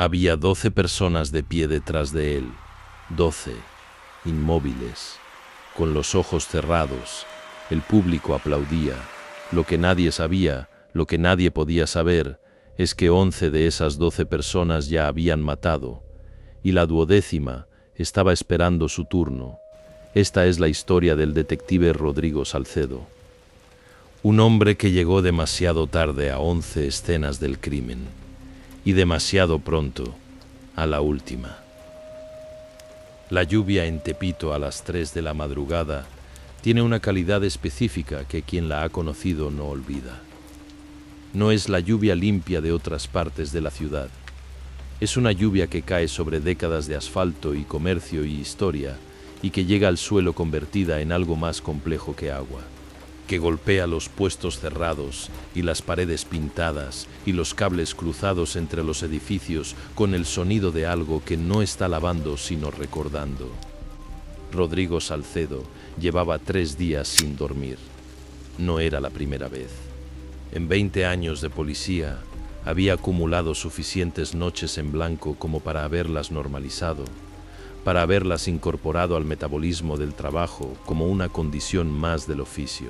Había 12 personas de pie detrás de él, 12, inmóviles, con los ojos cerrados. El público aplaudía. Lo que nadie sabía, lo que nadie podía saber, es que 11 de esas 12 personas ya habían matado, y la 12ª estaba esperando su turno. Esta es la historia del detective Rodrigo Salcedo. Un hombre que llegó demasiado tarde a 11 escenas del crimen, y demasiado pronto a la última. La lluvia en Tepito a las 3 de la madrugada tiene una calidad específica que quien la ha conocido no olvida. No es la lluvia limpia de otras partes de la ciudad. Es una lluvia que cae sobre décadas de asfalto y comercio y historia y que llega al suelo convertida en algo más complejo que agua, que golpea los puestos cerrados y las paredes pintadas y los cables cruzados entre los edificios con el sonido de algo que no está lavando sino recordando. Rodrigo Salcedo llevaba 3 días sin dormir. No era la primera vez. En 20 años de policía había acumulado suficientes noches en blanco como para haberlas normalizado, para haberlas incorporado al metabolismo del trabajo como una condición más del oficio.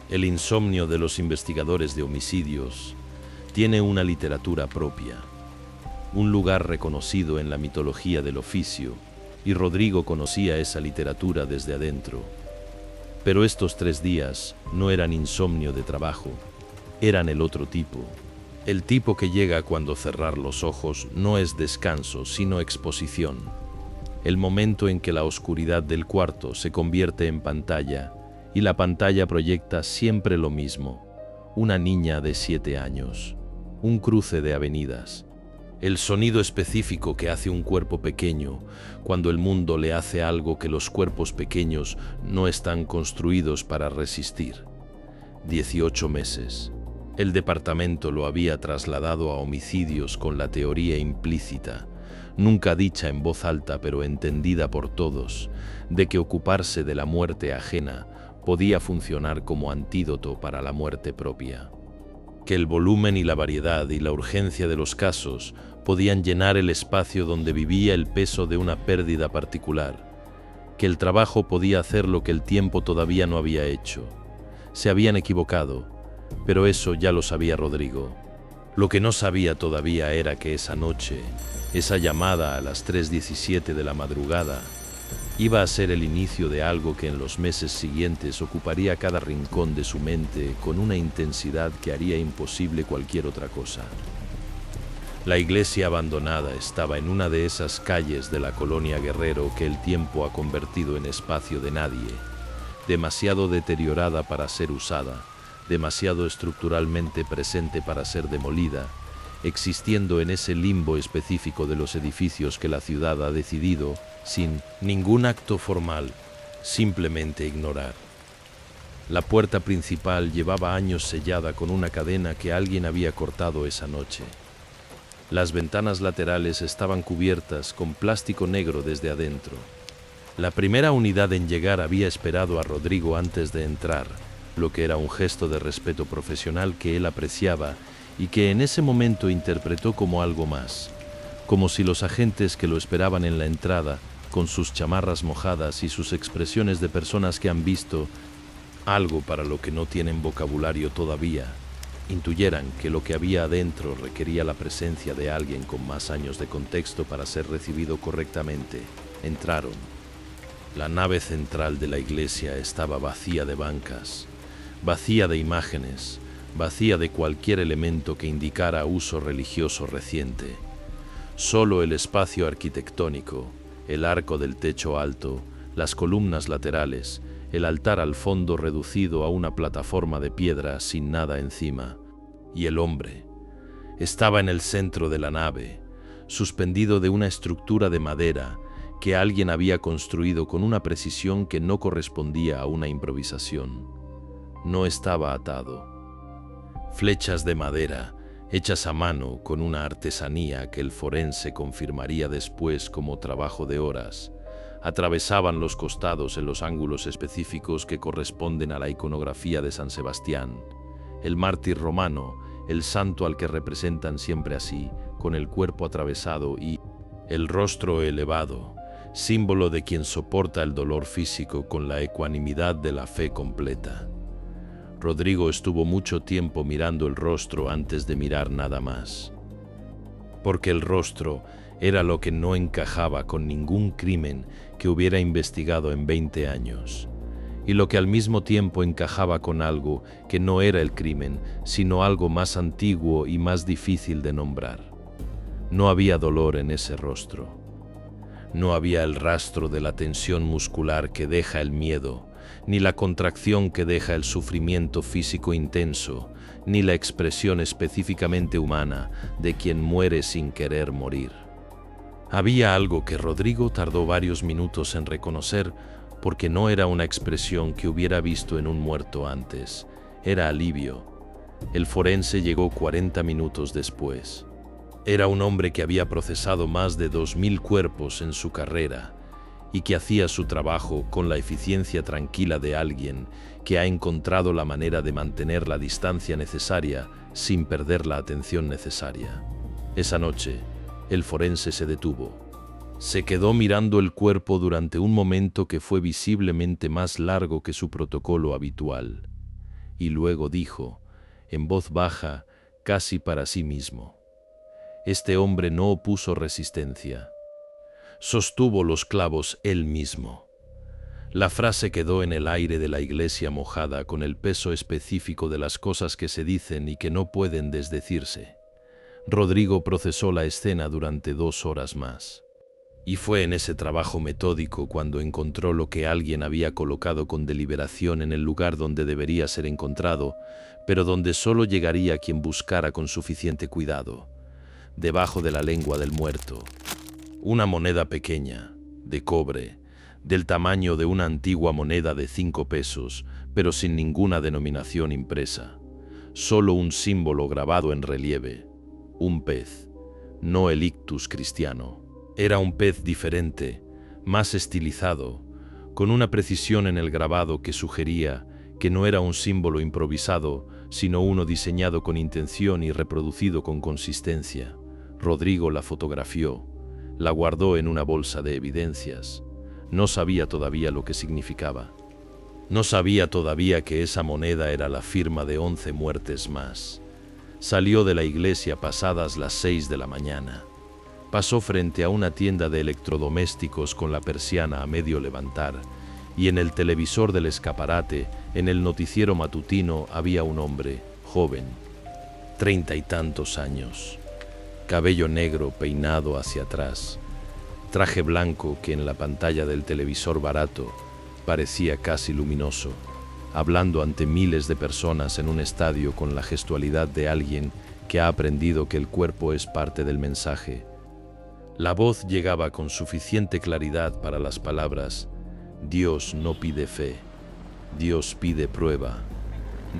El insomnio de los investigadores de homicidios tiene una literatura propia, un lugar reconocido en la mitología del oficio, y Rodrigo conocía esa literatura desde adentro. Pero estos 3 días no eran insomnio de trabajo, eran el otro tipo. El tipo que llega cuando cerrar los ojos no es descanso, sino exposición. El momento en que la oscuridad del cuarto se convierte en pantalla y la pantalla proyecta siempre lo mismo: una niña de 7 años, un cruce de avenidas, el sonido específico que hace un cuerpo pequeño cuando el mundo le hace algo que los cuerpos pequeños no están construidos para resistir. 18 meses. El departamento lo había trasladado a homicidios con la teoría implícita, nunca dicha en voz alta pero entendida por todos, de que ocuparse de la muerte ajena podía funcionar como antídoto para la muerte propia. Que el volumen y la variedad y la urgencia de los casos podían llenar el espacio donde vivía el peso de una pérdida particular. Que el trabajo podía hacer lo que el tiempo todavía no había hecho. Se habían equivocado, pero eso ya lo sabía Rodrigo. Lo que no sabía todavía era que esa noche, esa llamada a las 3:17 de la madrugada, iba a ser el inicio de algo que en los meses siguientes ocuparía cada rincón de su mente con una intensidad que haría imposible cualquier otra cosa. La iglesia abandonada estaba en una de esas calles de la colonia Guerrero que el tiempo ha convertido en espacio de nadie, demasiado deteriorada para ser usada, demasiado estructuralmente presente para ser demolida, existiendo en ese limbo específico de los edificios que la ciudad ha decidido, sin ningún acto formal, simplemente ignorar. La puerta principal llevaba años sellada con una cadena que alguien había cortado esa noche. Las ventanas laterales estaban cubiertas con plástico negro desde adentro. La primera unidad en llegar había esperado a Rodrigo antes de entrar, lo que era un gesto de respeto profesional que él apreciaba y que en ese momento interpretó como algo más, como si los agentes que lo esperaban en la entrada, con sus chamarras mojadas y sus expresiones de personas que han visto algo para lo que no tienen vocabulario todavía, intuyeran que lo que había adentro requería la presencia de alguien con más años de contexto para ser recibido correctamente. Entraron. La nave central de la iglesia estaba vacía de bancas, vacía de imágenes, vacía de cualquier elemento que indicara uso religioso reciente. Solo el espacio arquitectónico, el arco del techo alto, las columnas laterales, el altar al fondo reducido a una plataforma de piedra sin nada encima. Y el hombre estaba en el centro de la nave, suspendido de una estructura de madera que alguien había construido con una precisión que no correspondía a una improvisación. No estaba atado. Flechas de madera, hechas a mano con una artesanía que el forense confirmaría después como trabajo de horas, atravesaban los costados en los ángulos específicos que corresponden a la iconografía de San Sebastián, el mártir romano, el santo al que representan siempre así, con el cuerpo atravesado y el rostro elevado, símbolo de quien soporta el dolor físico con la ecuanimidad de la fe completa. Rodrigo estuvo mucho tiempo mirando el rostro antes de mirar nada más, porque el rostro era lo que no encajaba con ningún crimen que hubiera investigado en 20 años, y lo que al mismo tiempo encajaba con algo que no era el crimen, sino algo más antiguo y más difícil de nombrar. No había dolor en ese rostro. No había el rastro de la tensión muscular que deja el miedo, ni la contracción que deja el sufrimiento físico intenso, ni la expresión específicamente humana de quien muere sin querer morir. Había algo que Rodrigo tardó varios minutos en reconocer, porque no era una expresión que hubiera visto en un muerto antes. Era alivio. El forense llegó 40 minutos después. Era un hombre que había procesado más de 2000 cuerpos en su carrera y que hacía su trabajo con la eficiencia tranquila de alguien que ha encontrado la manera de mantener la distancia necesaria sin perder la atención necesaria. Esa noche, el forense se detuvo. Se quedó mirando el cuerpo durante un momento que fue visiblemente más largo que su protocolo habitual, y luego dijo, en voz baja, casi para sí mismo: este hombre no opuso resistencia. Sostuvo los clavos él mismo. La frase quedó en el aire de la iglesia mojada con el peso específico de las cosas que se dicen y que no pueden desdecirse. Rodrigo procesó la escena durante 2 horas más. Y fue en ese trabajo metódico cuando encontró lo que alguien había colocado con deliberación en el lugar donde debería ser encontrado, pero donde solo llegaría quien buscara con suficiente cuidado. Debajo de la lengua del muerto, una moneda pequeña, de cobre, del tamaño de una antigua moneda de 5 pesos, pero sin ninguna denominación impresa. Solo un símbolo grabado en relieve. Un pez, no el ictus cristiano. Era un pez diferente, más estilizado, con una precisión en el grabado que sugería que no era un símbolo improvisado, sino uno diseñado con intención y reproducido con consistencia. Rodrigo la fotografió, la guardó en una bolsa de evidencias. No sabía todavía lo que significaba. No sabía todavía que esa moneda era la firma de 11 muertes más. Salió de la iglesia pasadas las 6 de la mañana. Pasó frente a una tienda de electrodomésticos con la persiana a medio levantar, y en el televisor del escaparate, en el noticiero matutino, había un hombre, joven, 30 y tantos años, cabello negro peinado hacia atrás, traje blanco que en la pantalla del televisor barato parecía casi luminoso, hablando ante miles de personas en un estadio con la gestualidad de alguien que ha aprendido que el cuerpo es parte del mensaje. La voz llegaba con suficiente claridad para las palabras: Dios no pide fe, Dios pide prueba.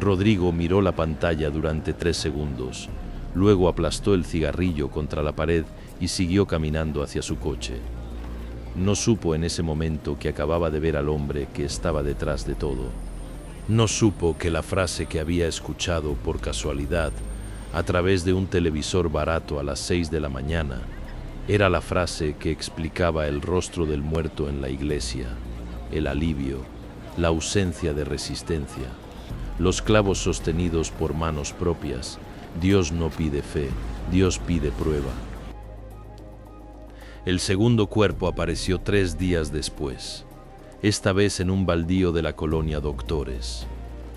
Rodrigo miró la pantalla durante 3 segundos, luego aplastó el cigarrillo contra la pared y siguió caminando hacia su coche. No supo en ese momento que acababa de ver al hombre que estaba detrás de todo. No supo que la frase que había escuchado por casualidad a través de un televisor barato a las 6 de la mañana era la frase que explicaba el rostro del muerto en la iglesia, el alivio, la ausencia de resistencia, los clavos sostenidos por manos propias. Dios no pide fe, Dios pide prueba. El segundo cuerpo apareció 3 días después, esta vez en un baldío de la colonia Doctores.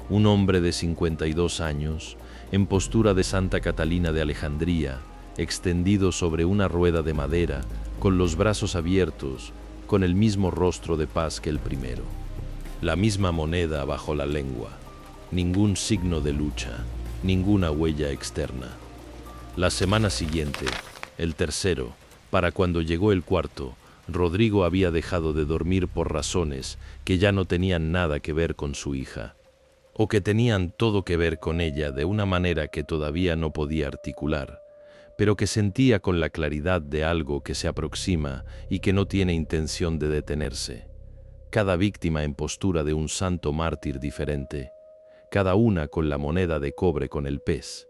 Un hombre de 52 años, en postura de Santa Catalina de Alejandría, extendido sobre una rueda de madera, con los brazos abiertos, con el mismo rostro de paz que el primero. La misma moneda bajo la lengua, ningún signo de lucha, ninguna huella externa. La semana siguiente, el tercero, para cuando llegó el cuarto, Rodrigo había dejado de dormir por razones que ya no tenían nada que ver con su hija, o que tenían todo que ver con ella de una manera que todavía no podía articular, pero que sentía con la claridad de algo que se aproxima y que no tiene intención de detenerse. Cada víctima en postura de un santo mártir diferente, cada una con la moneda de cobre con el pez.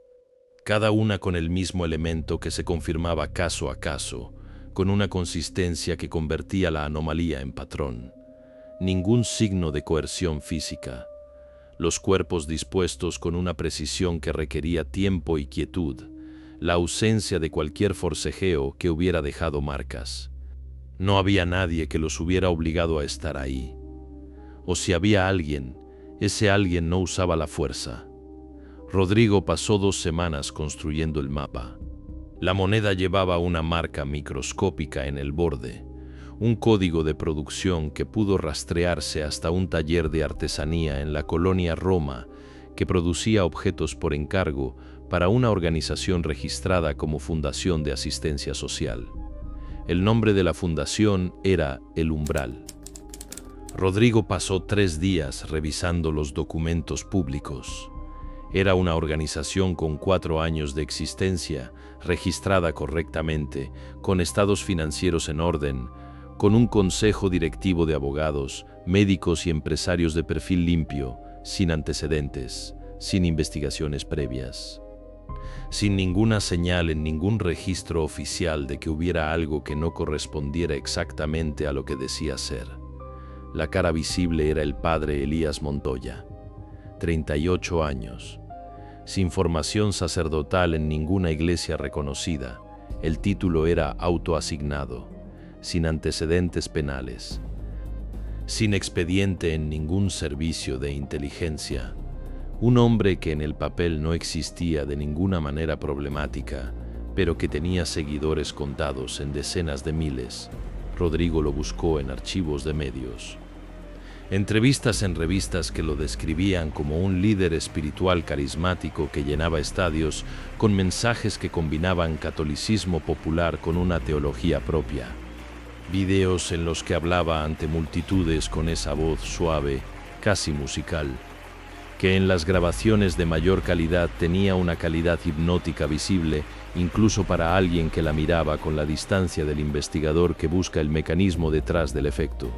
cada una con el mismo elemento que se confirmaba caso a caso, con una consistencia que convertía la anomalía en patrón. Ningún signo de coerción física. Los cuerpos dispuestos con una precisión que requería tiempo y quietud, la ausencia de cualquier forcejeo que hubiera dejado marcas. No había nadie que los hubiera obligado a estar ahí. O si había alguien, ese alguien no usaba la fuerza. Rodrigo pasó 2 semanas construyendo el mapa. La moneda llevaba una marca microscópica en el borde, un código de producción que pudo rastrearse hasta un taller de artesanía en la colonia Roma que producía objetos por encargo para una organización registrada como Fundación de Asistencia Social. El nombre de la fundación era El Umbral. Rodrigo pasó 3 días revisando los documentos públicos. Era una organización con 4 años de existencia, registrada correctamente, con estados financieros en orden, con un consejo directivo de abogados, médicos y empresarios de perfil limpio, sin antecedentes, sin investigaciones previas. Sin ninguna señal en ningún registro oficial de que hubiera algo que no correspondiera exactamente a lo que decía ser. La cara visible era el padre Elías Montoya, 38 años. Sin formación sacerdotal en ninguna iglesia reconocida, el título era autoasignado, sin antecedentes penales, sin expediente en ningún servicio de inteligencia. Un hombre que en el papel no existía de ninguna manera problemática, pero que tenía seguidores contados en decenas de miles. Rodrigo lo buscó en archivos de medios. Entrevistas en revistas que lo describían como un líder espiritual carismático que llenaba estadios con mensajes que combinaban catolicismo popular con una teología propia. Videos en los que hablaba ante multitudes con esa voz suave, casi musical, que en las grabaciones de mayor calidad tenía una calidad hipnótica visible, incluso para alguien que la miraba con la distancia del investigador que busca el mecanismo detrás del efecto.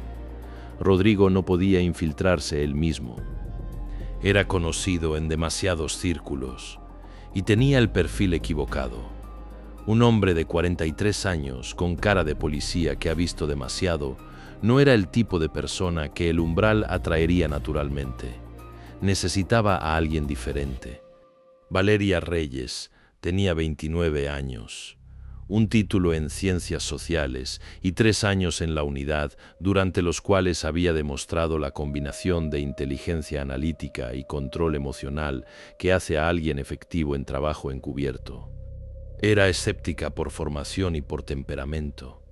Rodrigo no podía infiltrarse él mismo. Era conocido en demasiados círculos y tenía el perfil equivocado. Un hombre de 43 años con cara de policía que ha visto demasiado no era el tipo de persona que el Umbral atraería naturalmente. Necesitaba a alguien diferente. Valeria Reyes tenía 29 años, un título en Ciencias Sociales y 3 años en la unidad, durante los cuales había demostrado la combinación de inteligencia analítica y control emocional que hace a alguien efectivo en trabajo encubierto. Era escéptica por formación y por temperamento.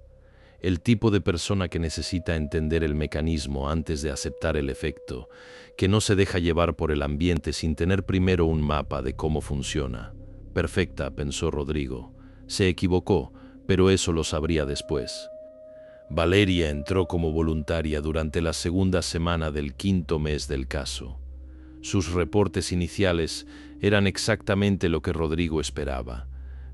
El tipo de persona que necesita entender el mecanismo antes de aceptar el efecto, que no se deja llevar por el ambiente sin tener primero un mapa de cómo funciona. Perfecta, pensó Rodrigo. Se equivocó, pero eso lo sabría después. Valeria entró como voluntaria durante la segunda semana del 5º mes del caso. Sus reportes iniciales eran exactamente lo que Rodrigo esperaba.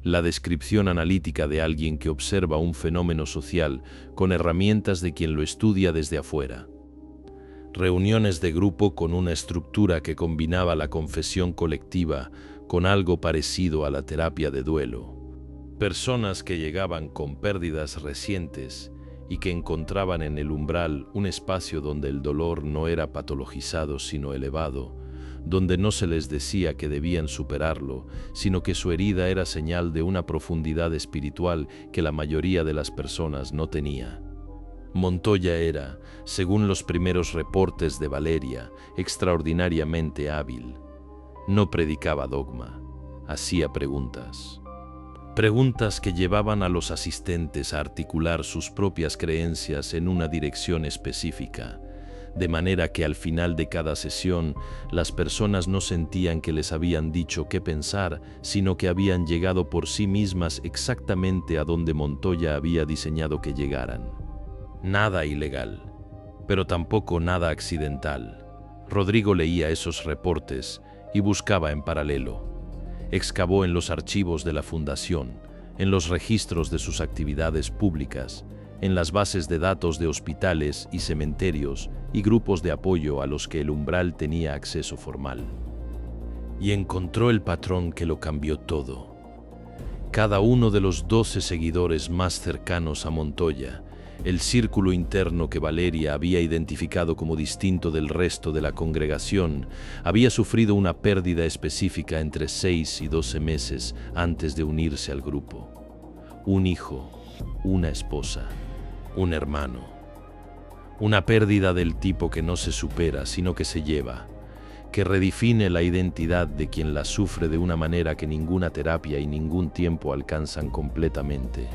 La descripción analítica de alguien que observa un fenómeno social con herramientas de quien lo estudia desde afuera. Reuniones de grupo con una estructura que combinaba la confesión colectiva con algo parecido a la terapia de duelo. Personas que llegaban con pérdidas recientes y que encontraban en el umbral un espacio donde el dolor no era patologizado sino elevado, donde no se les decía que debían superarlo, sino que su herida era señal de una profundidad espiritual que la mayoría de las personas no tenía. Montoya era, según los primeros reportes de Valeria, extraordinariamente hábil. No predicaba dogma, hacía preguntas. Preguntas que llevaban a los asistentes a articular sus propias creencias en una dirección específica, de manera que al final de cada sesión las personas no sentían que les habían dicho qué pensar, sino que habían llegado por sí mismas exactamente a donde Montoya había diseñado que llegaran. Nada ilegal, pero tampoco nada accidental. Rodrigo leía esos reportes y buscaba en paralelo. Excavó en los archivos de la Fundación, en los registros de sus actividades públicas, en las bases de datos de hospitales y cementerios y grupos de apoyo a los que el Umbral tenía acceso formal. y encontró el patrón que lo cambió todo. Cada uno de los 12 seguidores más cercanos a Montoya, el círculo interno que Valeria había identificado como distinto del resto de la congregación, había sufrido una pérdida específica entre 6 y 12 meses antes de unirse al grupo. Un hijo, una esposa, un hermano. Una pérdida del tipo que no se supera, sino que se lleva, que redefine la identidad de quien la sufre de una manera que ninguna terapia y ningún tiempo alcanzan completamente.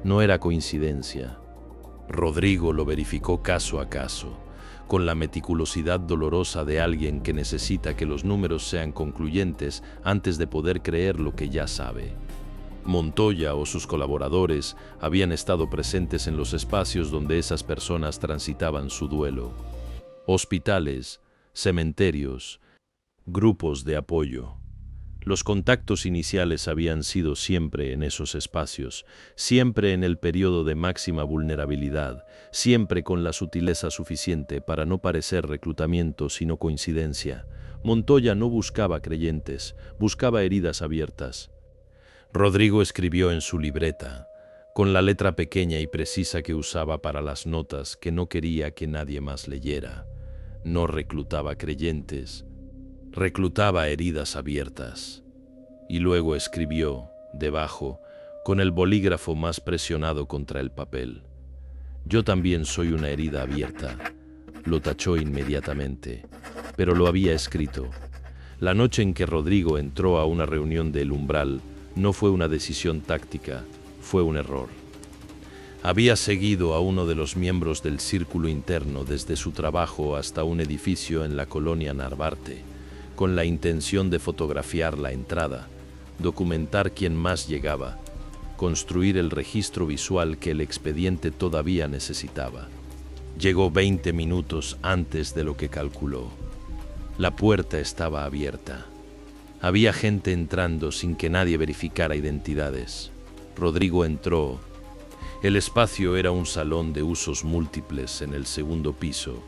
No era coincidencia. Rodrigo lo verificó caso a caso, con la meticulosidad dolorosa de alguien que necesita que los números sean concluyentes antes de poder creer lo que ya sabe. Montoya o sus colaboradores habían estado presentes en los espacios donde esas personas transitaban su duelo. Hospitales, cementerios, grupos de apoyo. Los contactos iniciales habían sido siempre en esos espacios, siempre en el periodo de máxima vulnerabilidad, siempre con la sutileza suficiente para no parecer reclutamiento sino coincidencia. Montoya no buscaba creyentes, buscaba heridas abiertas. Rodrigo escribió en su libreta, con la letra pequeña y precisa que usaba para las notas que no quería que nadie más leyera. No reclutaba creyentes, reclutaba heridas abiertas. Y luego escribió, debajo, con el bolígrafo más presionado contra el papel: yo también soy una herida abierta. Lo tachó inmediatamente, pero lo había escrito. La noche en que Rodrigo entró a una reunión del Umbral no fue una decisión táctica, fue un error. Había seguido a uno de los miembros del círculo interno desde su trabajo hasta un edificio en la colonia Narvarte, con la intención de fotografiar la entrada, documentar quién más llegaba, construir el registro visual que el expediente todavía necesitaba. Llegó 20 minutos antes de lo que calculó. La puerta estaba abierta. Había gente entrando sin que nadie verificara identidades. Rodrigo entró. El espacio era un salón de usos múltiples en el segundo piso,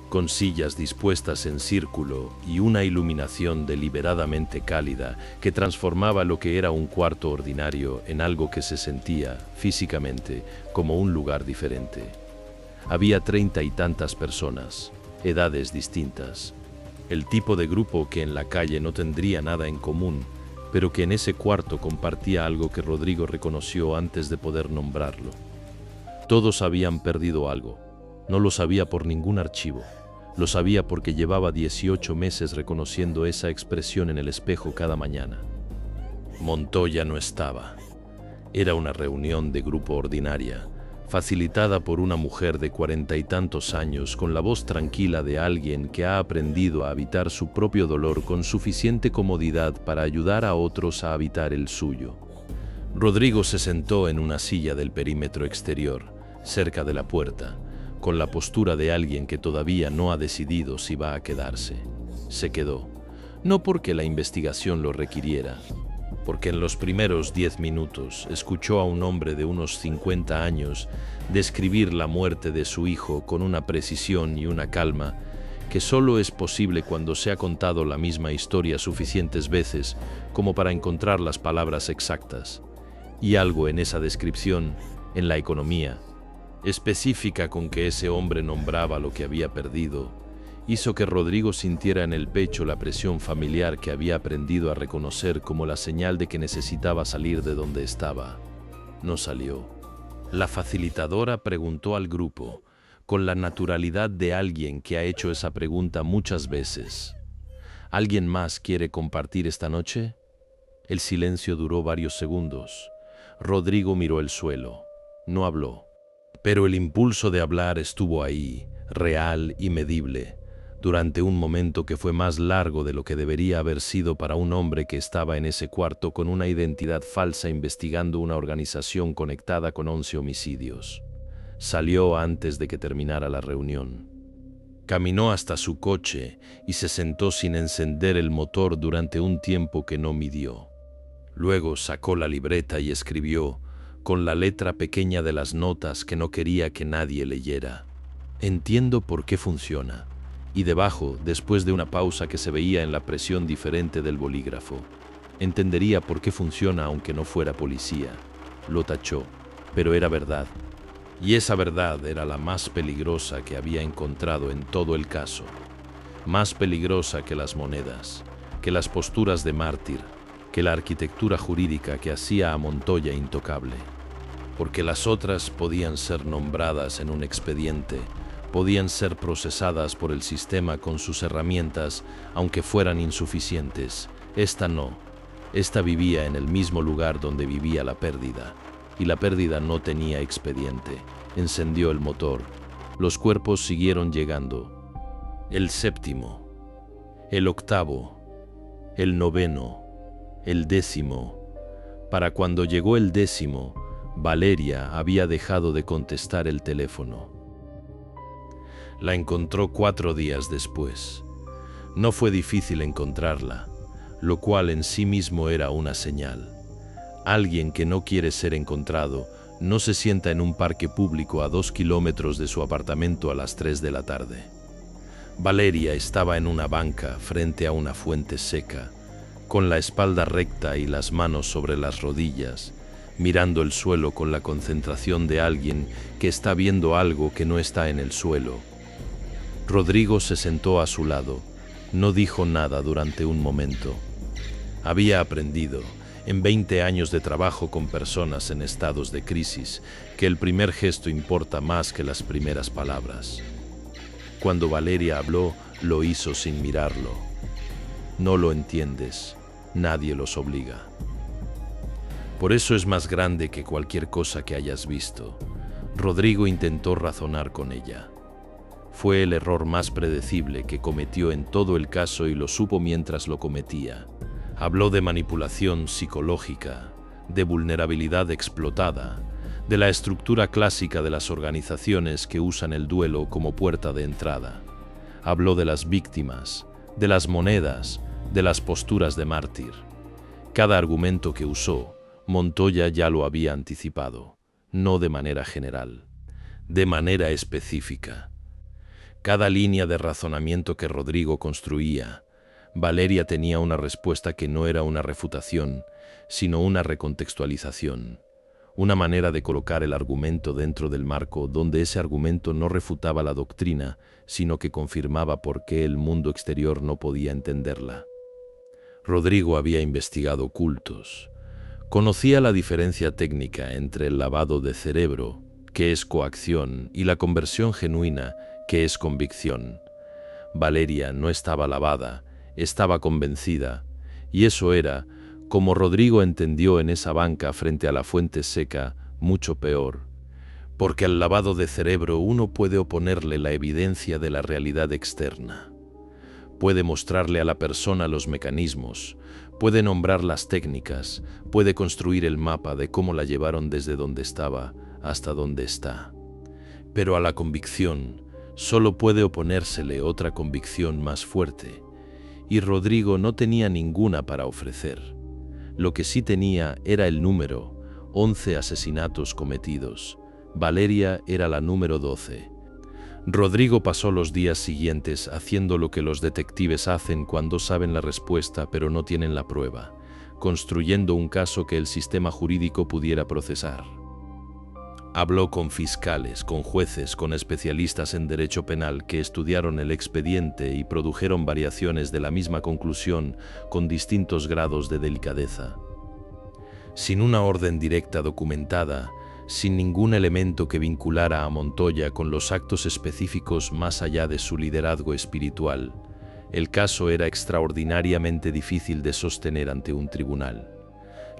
con sillas dispuestas en círculo y una iluminación deliberadamente cálida que transformaba lo que era un cuarto ordinario en algo que se sentía, físicamente, como un lugar diferente. Había 30 y tantas personas, edades distintas. El tipo de grupo que en la calle no tendría nada en común, pero que en ese cuarto compartía algo que Rodrigo reconoció antes de poder nombrarlo. Todos habían perdido algo. No lo sabía por ningún archivo. Lo sabía porque llevaba 18 meses reconociendo esa expresión en el espejo cada mañana. Montoya no estaba. Era una reunión de grupo ordinaria, facilitada por una mujer de 40 y tantos años con la voz tranquila de alguien que ha aprendido a habitar su propio dolor con suficiente comodidad para ayudar a otros a habitar el suyo. Rodrigo se sentó en una silla del perímetro exterior, cerca de la puerta, con la postura de alguien que todavía no ha decidido si va a quedarse. Se quedó, no porque la investigación lo requiriera, porque en los primeros 10 minutos escuchó a un hombre de unos 50 años describir la muerte de su hijo con una precisión y una calma que solo es posible cuando se ha contado la misma historia suficientes veces como para encontrar las palabras exactas. Y algo en esa descripción, en la economía, específica con que ese hombre nombraba lo que había perdido, hizo que Rodrigo sintiera en el pecho la presión familiar que había aprendido a reconocer como la señal de que necesitaba salir de donde estaba. No salió. La facilitadora preguntó al grupo, con la naturalidad de alguien que ha hecho esa pregunta muchas veces: ¿alguien más quiere compartir esta noche? El silencio duró varios segundos. Rodrigo miró el suelo. No habló. Pero el impulso de hablar estuvo ahí, real y medible, durante un momento que fue más largo de lo que debería haber sido para un hombre que estaba en ese cuarto con una identidad falsa investigando una organización conectada con 11 homicidios. Salió antes de que terminara la reunión. Caminó hasta su coche y se sentó sin encender el motor durante un tiempo que no midió. Luego sacó la libreta y escribió, con la letra pequeña de las notas que no quería que nadie leyera: entiendo por qué funciona, Y debajo, después de una pausa que se veía en la presión diferente del bolígrafo, entendería por qué funciona aunque no fuera policía. Lo tachó, pero era verdad. Y esa verdad era la más peligrosa que había encontrado en todo el caso. Más peligrosa que las monedas, que las posturas de mártir, que la arquitectura jurídica que hacía a Montoya intocable. Porque las otras podían ser nombradas en un expediente, podían ser procesadas por el sistema con sus herramientas, aunque fueran insuficientes. Esta no. Esta vivía en el mismo lugar donde vivía la pérdida. Y la pérdida no tenía expediente. Encendió el motor. Los cuerpos siguieron llegando. El séptimo, el octavo, el noveno, el décimo. Para cuando llegó el décimo, Valeria había dejado de contestar el teléfono. La encontró 4 días después. No fue difícil encontrarla, lo cual en sí mismo era una señal. Alguien que no quiere ser encontrado no se sienta en un parque público a 2 kilómetros de su apartamento a las 3 de la tarde. Valeria estaba en una banca frente a una fuente seca, con la espalda recta y las manos sobre las rodillas, mirando el suelo con la concentración de alguien que está viendo algo que no está en el suelo. Rodrigo se sentó a su lado. No dijo nada durante un momento. Había aprendido, en 20 años de trabajo con personas en estados de crisis, que el primer gesto importa más que las primeras palabras. Cuando Valeria habló, lo hizo sin mirarlo. No lo entiendes, nadie los obliga. Por eso es más grande que cualquier cosa que hayas visto. Rodrigo intentó razonar con ella. Fue el error más predecible que cometió en todo el caso y lo supo mientras lo cometía. Habló de manipulación psicológica, de vulnerabilidad explotada, de la estructura clásica de las organizaciones que usan el duelo como puerta de entrada. Habló de las víctimas, de las monedas, de las posturas de mártir. Cada argumento que usó, Montoya ya lo había anticipado, no de manera general, de manera específica. Cada línea de razonamiento que Rodrigo construía, Valeria tenía una respuesta que no era una refutación, sino una recontextualización, una manera de colocar el argumento dentro del marco donde ese argumento no refutaba la doctrina, sino que confirmaba por qué el mundo exterior no podía entenderla. Rodrigo había investigado cultos. Conocía la diferencia técnica entre el lavado de cerebro, que es coacción, y la conversión genuina, que es convicción. Valeria no estaba lavada, estaba convencida, y eso era, como Rodrigo entendió en esa banca frente a la fuente seca, mucho peor. Porque al lavado de cerebro uno puede oponerle la evidencia de la realidad externa. Puede mostrarle a la persona los mecanismos, puede nombrar las técnicas, puede construir el mapa de cómo la llevaron desde donde estaba hasta donde está. Pero a la convicción solo puede oponérsele otra convicción más fuerte, y Rodrigo no tenía ninguna para ofrecer. Lo que sí tenía era el número, 11 asesinatos cometidos. Valeria era la número 12. Rodrigo pasó los días siguientes haciendo lo que los detectives hacen cuando saben la respuesta pero no tienen la prueba, construyendo un caso que el sistema jurídico pudiera procesar. Habló con fiscales, con jueces, con especialistas en derecho penal que estudiaron el expediente y produjeron variaciones de la misma conclusión con distintos grados de delicadeza. Sin una orden directa documentada, sin ningún elemento que vinculara a Montoya con los actos específicos más allá de su liderazgo espiritual, el caso era extraordinariamente difícil de sostener ante un tribunal.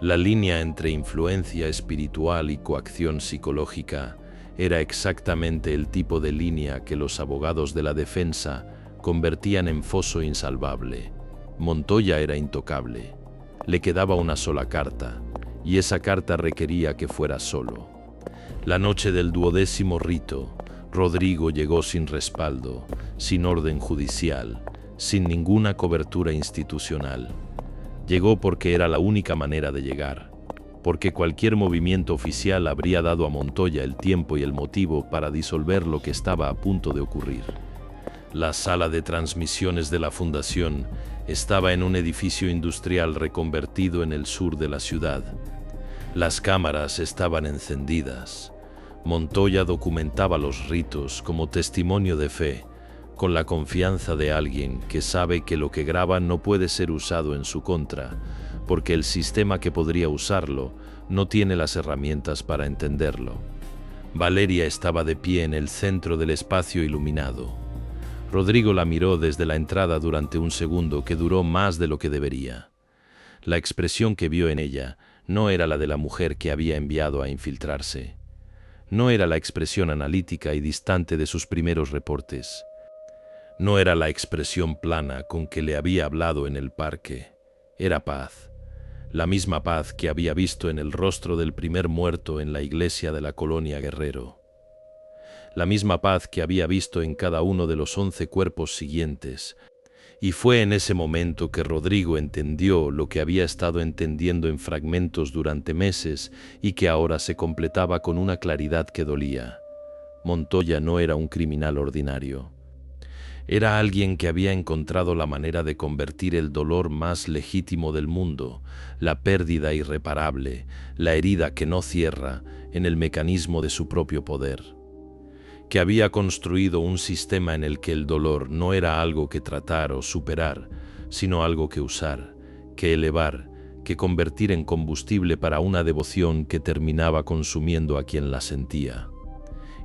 La línea entre influencia espiritual y coacción psicológica era exactamente el tipo de línea que los abogados de la defensa convertían en foso insalvable. Montoya era intocable. Le quedaba una sola carta, y esa carta requería que fuera solo. La noche del 12º rito, Rodrigo llegó sin respaldo, sin orden judicial, sin ninguna cobertura institucional. Llegó porque era la única manera de llegar, porque cualquier movimiento oficial habría dado a Montoya el tiempo y el motivo para disolver lo que estaba a punto de ocurrir. La sala de transmisiones de la fundación estaba en un edificio industrial reconvertido en el sur de la ciudad. Las cámaras estaban encendidas. Montoya documentaba los ritos como testimonio de fe, con la confianza de alguien que sabe que lo que graba no puede ser usado en su contra, porque el sistema que podría usarlo no tiene las herramientas para entenderlo. Valeria estaba de pie en el centro del espacio iluminado. Rodrigo la miró desde la entrada durante un segundo que duró más de lo que debería. La expresión que vio en ella no era la de la mujer que había enviado a infiltrarse. No era la expresión analítica y distante de sus primeros reportes. No era la expresión plana con que le había hablado en el parque. Era paz. La misma paz que había visto en el rostro del primer muerto en la iglesia de la colonia Guerrero. La misma paz que había visto en cada uno de los 11 cuerpos siguientes. Y fue en ese momento que Rodrigo entendió lo que había estado entendiendo en fragmentos durante meses y que ahora se completaba con una claridad que dolía. Montoya no era un criminal ordinario. Era alguien que había encontrado la manera de convertir el dolor más legítimo del mundo, la pérdida irreparable, la herida que no cierra, en el mecanismo de su propio poder. Que había construido un sistema en el que el dolor no era algo que tratar o superar, sino algo que usar, que elevar, que convertir en combustible para una devoción que terminaba consumiendo a quien la sentía.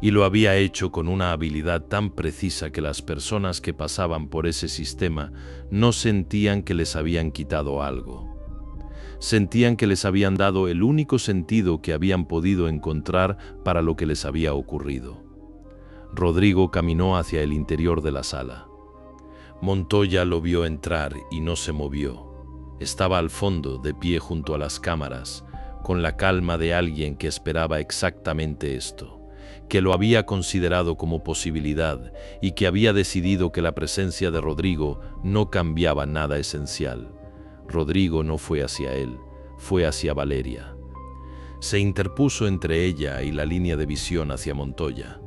Y lo había hecho con una habilidad tan precisa que las personas que pasaban por ese sistema no sentían que les habían quitado algo. Sentían que les habían dado el único sentido que habían podido encontrar para lo que les había ocurrido. Rodrigo caminó hacia el interior de la sala. Montoya lo vio entrar y no se movió. Estaba al fondo, de pie junto a las cámaras, con la calma de alguien que esperaba exactamente esto, que lo había considerado como posibilidad y que había decidido que la presencia de Rodrigo no cambiaba nada esencial. Rodrigo no fue hacia él, fue hacia Valeria. Se interpuso entre ella y la línea de visión hacia Montoya.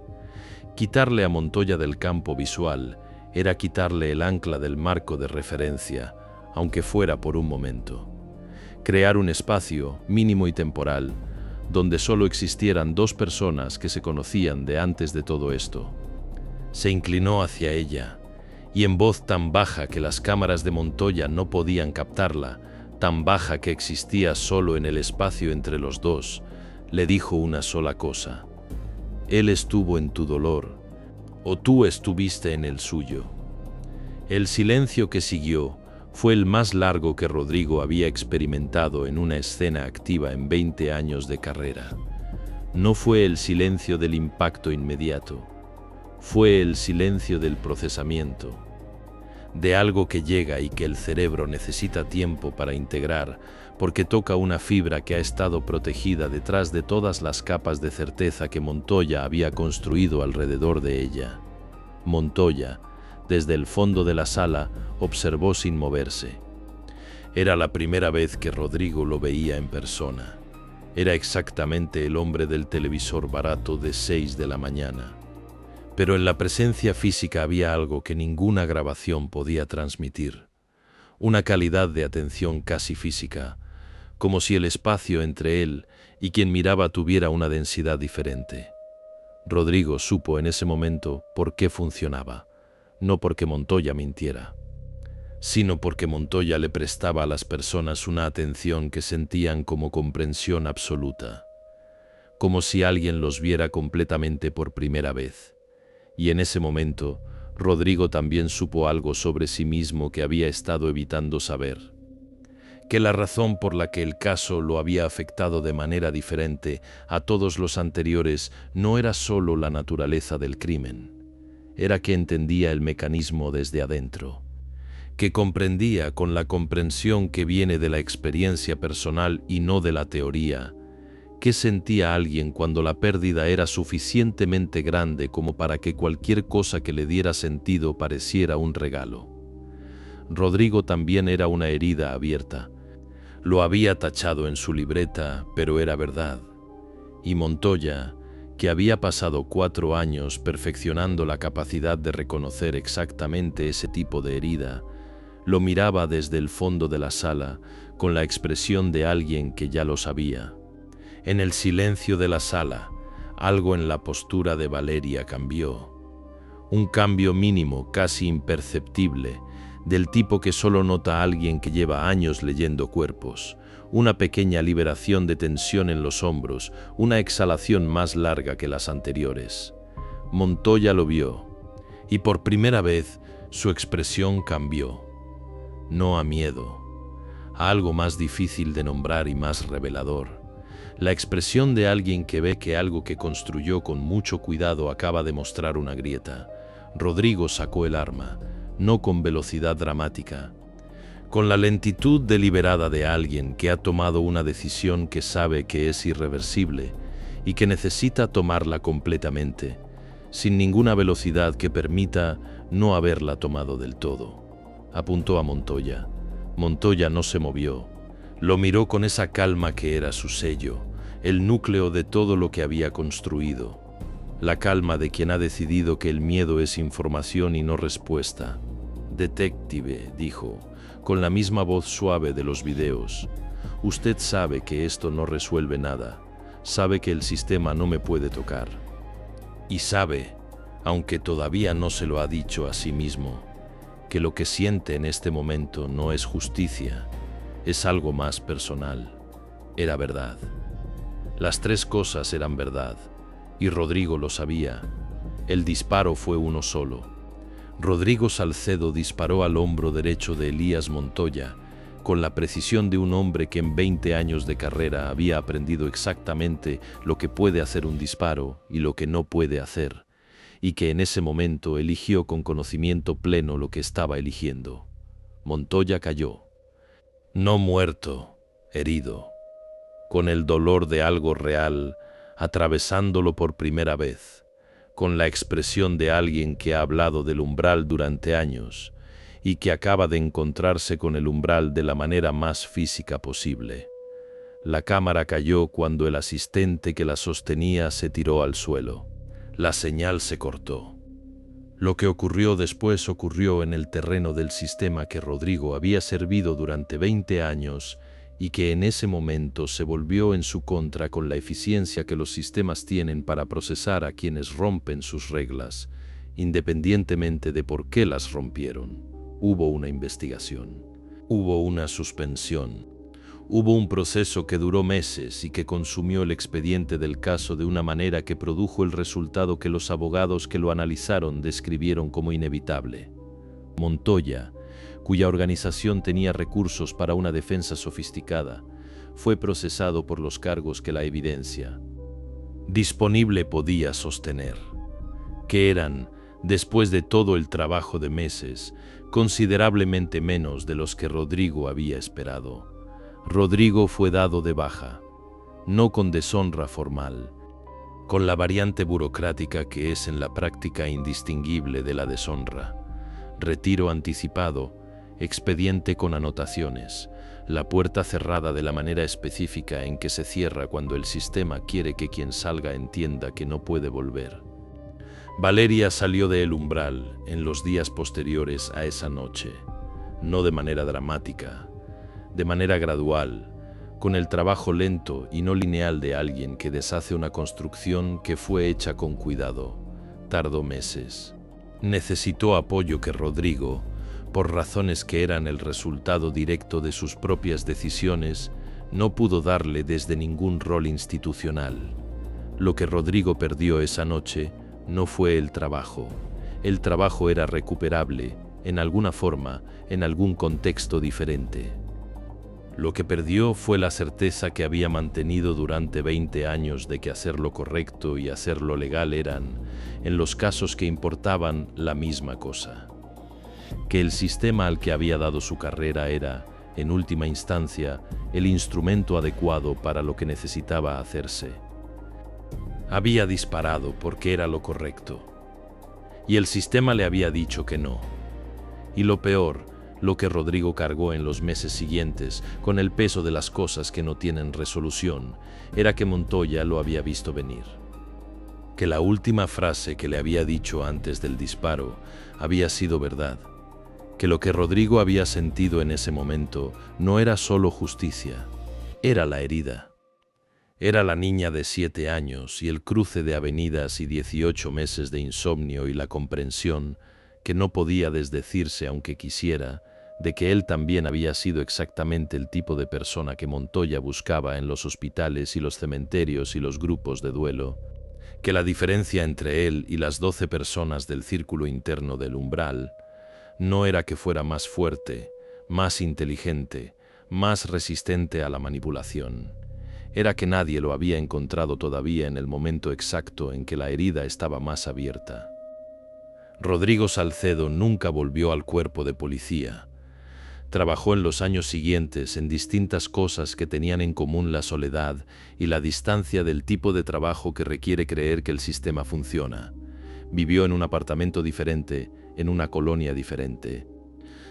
Quitarle a Montoya del campo visual era quitarle el ancla del marco de referencia, aunque fuera por un momento. Crear un espacio, mínimo y temporal, donde solo existieran dos personas que se conocían de antes de todo esto. Se inclinó hacia ella, y en voz tan baja que las cámaras de Montoya no podían captarla, tan baja que existía solo en el espacio entre los dos, le dijo una sola cosa. Él estuvo en tu dolor, o tú estuviste en el suyo. El silencio que siguió fue el más largo que Rodrigo había experimentado en una escena activa en 20 años de carrera. No fue el silencio del impacto inmediato, fue el silencio del procesamiento, de algo que llega y que el cerebro necesita tiempo para integrar, porque toca una fibra que ha estado protegida detrás de todas las capas de certeza que Montoya había construido alrededor de ella. Montoya, desde el fondo de la sala, observó sin moverse. Era la primera vez que Rodrigo lo veía en persona. Era exactamente el hombre del televisor barato de 6 de la mañana. Pero en la presencia física había algo que ninguna grabación podía transmitir. Una calidad de atención casi física, como si el espacio entre él y quien miraba tuviera una densidad diferente. Rodrigo supo en ese momento por qué funcionaba, no porque Montoya mintiera, sino porque Montoya le prestaba a las personas una atención que sentían como comprensión absoluta, como si alguien los viera completamente por primera vez. Y en ese momento, Rodrigo también supo algo sobre sí mismo que había estado evitando saber. Que la razón por la que el caso lo había afectado de manera diferente a todos los anteriores no era solo la naturaleza del crimen, era que entendía el mecanismo desde adentro, que comprendía con la comprensión que viene de la experiencia personal y no de la teoría, qué sentía alguien cuando la pérdida era suficientemente grande como para que cualquier cosa que le diera sentido pareciera un regalo. Rodrigo también era una herida abierta. Lo había tachado en su libreta, pero era verdad. Y Montoya, que había pasado 4 años perfeccionando la capacidad de reconocer exactamente ese tipo de herida, lo miraba desde el fondo de la sala con la expresión de alguien que ya lo sabía. En el silencio de la sala, algo en la postura de Valeria cambió. Un cambio mínimo, casi imperceptible, del tipo que solo nota alguien que lleva años leyendo cuerpos. Una pequeña liberación de tensión en los hombros, una exhalación más larga que las anteriores. Montoya lo vio, y por primera vez su expresión cambió. No a miedo, a algo más difícil de nombrar y más revelador. La expresión de alguien que ve que algo que construyó con mucho cuidado acaba de mostrar una grieta. Rodrigo sacó el arma, no con velocidad dramática, con la lentitud deliberada de alguien que ha tomado una decisión que sabe que es irreversible y que necesita tomarla completamente, sin ninguna velocidad que permita no haberla tomado del todo. Apuntó a Montoya. Montoya no se movió. Lo miró con esa calma que era su sello, el núcleo de todo lo que había construido. La calma de quien ha decidido que el miedo es información y no respuesta. «Detective», dijo, con la misma voz suave de los videos. «Usted sabe que esto no resuelve nada. Sabe que el sistema no me puede tocar. Y sabe, aunque todavía no se lo ha dicho a sí mismo, que lo que siente en este momento no es justicia, es algo más personal». Era verdad. Las 3 cosas eran verdad, y Rodrigo lo sabía. El disparo fue uno solo. Rodrigo Salcedo disparó al hombro derecho de Elías Montoya, con la precisión de un hombre que en 20 años de carrera había aprendido exactamente lo que puede hacer un disparo y lo que no puede hacer, y que en ese momento eligió con conocimiento pleno lo que estaba eligiendo. Montoya cayó. No muerto, herido, con el dolor de algo real, atravesándolo por primera vez, con la expresión de alguien que ha hablado del umbral durante años y que acaba de encontrarse con el umbral de la manera más física posible. La cámara cayó cuando el asistente que la sostenía se tiró al suelo. La señal se cortó. Lo que ocurrió después ocurrió en el terreno del sistema que Rodrigo había servido durante 20 años y que en ese momento se volvió en su contra con la eficiencia que los sistemas tienen para procesar a quienes rompen sus reglas, independientemente de por qué las rompieron. Hubo una investigación, hubo una suspensión, hubo un proceso que duró meses y que consumió el expediente del caso de una manera que produjo el resultado que los abogados que lo analizaron describieron como inevitable. Montoya, cuya organización tenía recursos para una defensa sofisticada, fue procesado por los cargos que la evidencia disponible podía sostener, que eran, después de todo el trabajo de meses, considerablemente menos de los que Rodrigo había esperado. Rodrigo fue dado de baja, no con deshonra formal, con la variante burocrática que es en la práctica indistinguible de la deshonra. Retiro anticipado, expediente con anotaciones, la puerta cerrada de la manera específica en que se cierra cuando el sistema quiere que quien salga entienda que no puede volver. Valeria salió del umbral en los días posteriores a esa noche, no de manera dramática, de manera gradual, con el trabajo lento y no lineal de alguien que deshace una construcción que fue hecha con cuidado. Tardó meses. Necesitó apoyo que Rodrigo, por razones que eran el resultado directo de sus propias decisiones, no pudo darle desde ningún rol institucional. Lo que Rodrigo perdió esa noche no fue el trabajo. El trabajo era recuperable, en alguna forma, en algún contexto diferente. Lo que perdió fue la certeza que había mantenido durante 20 años de que hacer lo correcto y hacer lo legal eran, en los casos que importaban, la misma cosa. Que el sistema al que había dado su carrera era, en última instancia, el instrumento adecuado para lo que necesitaba hacerse. Había disparado porque era lo correcto. Y el sistema le había dicho que no. Y lo peor, lo que Rodrigo cargó en los meses siguientes, con el peso de las cosas que no tienen resolución, era que Montoya lo había visto venir. que la última frase que le había dicho antes del disparo había sido verdad, que lo que Rodrigo había sentido en ese momento no era solo justicia, era la herida. Era la niña de 7 años y el cruce de avenidas y 18 meses de insomnio y la comprensión, que no podía desdecirse aunque quisiera, de que él también había sido exactamente el tipo de persona que Montoya buscaba en los hospitales y los cementerios y los grupos de duelo, que la diferencia entre él y las 12 personas del círculo interno del umbral no era que fuera más fuerte, más inteligente, más resistente a la manipulación. Era que nadie lo había encontrado todavía en el momento exacto en que la herida estaba más abierta. Rodrigo Salcedo nunca volvió al cuerpo de policía. Trabajó en los años siguientes en distintas cosas que tenían en común la soledad y la distancia del tipo de trabajo que requiere creer que el sistema funciona. Vivió en un apartamento diferente, en una colonia diferente.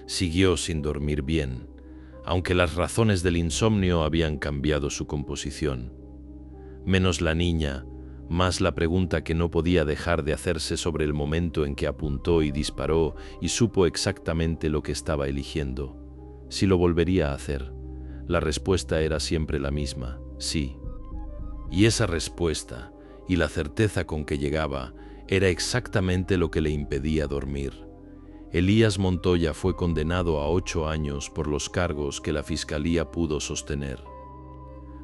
Siguió sin dormir bien, aunque las razones del insomnio habían cambiado su composición. Menos la niña, más la pregunta que no podía dejar de hacerse sobre el momento en que apuntó y disparó y supo exactamente lo que estaba eligiendo. Si lo volvería a hacer. La respuesta era siempre la misma, sí. Y esa respuesta, y la certeza con que llegaba, era exactamente lo que le impedía dormir. Elías Montoya fue condenado a 8 años por los cargos que la Fiscalía pudo sostener.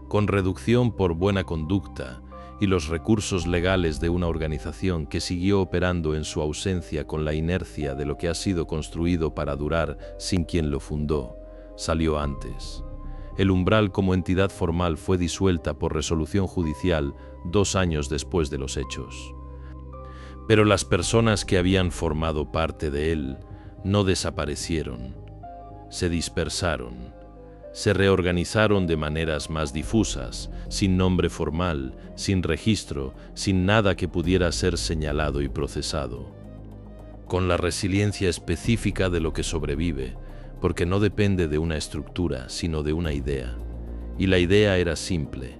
Con reducción por buena conducta y los recursos legales de una organización que siguió operando en su ausencia con la inercia de lo que ha sido construido para durar sin quien lo fundó, salió antes. El umbral como entidad formal fue disuelta por resolución judicial 2 años después de los hechos. Pero las personas que habían formado parte de él no desaparecieron, se dispersaron, se reorganizaron de maneras más difusas, sin nombre formal, sin registro, sin nada que pudiera ser señalado y procesado. Con la resiliencia específica de lo que sobrevive, porque no depende de una estructura, sino de una idea. Y la idea era simple.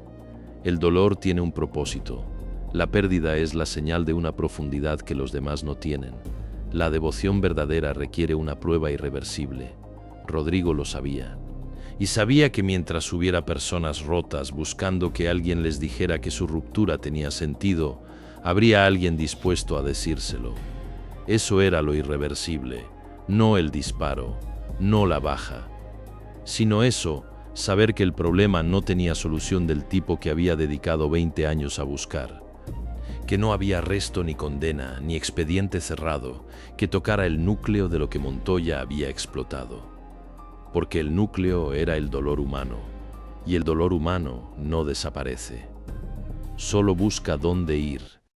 El dolor tiene un propósito. La pérdida es la señal de una profundidad que los demás no tienen. La devoción verdadera requiere una prueba irreversible. Rodrigo lo sabía. Y sabía que mientras hubiera personas rotas buscando que alguien les dijera que su ruptura tenía sentido, habría alguien dispuesto a decírselo. Eso era lo irreversible, no el disparo, no la baja. Sino eso, saber que el problema no tenía solución del tipo que había dedicado 20 años a buscar. Que no había arresto ni condena, ni expediente cerrado, que tocara el núcleo de lo que Montoya había explotado. Porque el núcleo era el dolor humano, y el dolor humano no desaparece. Solo busca dónde ir.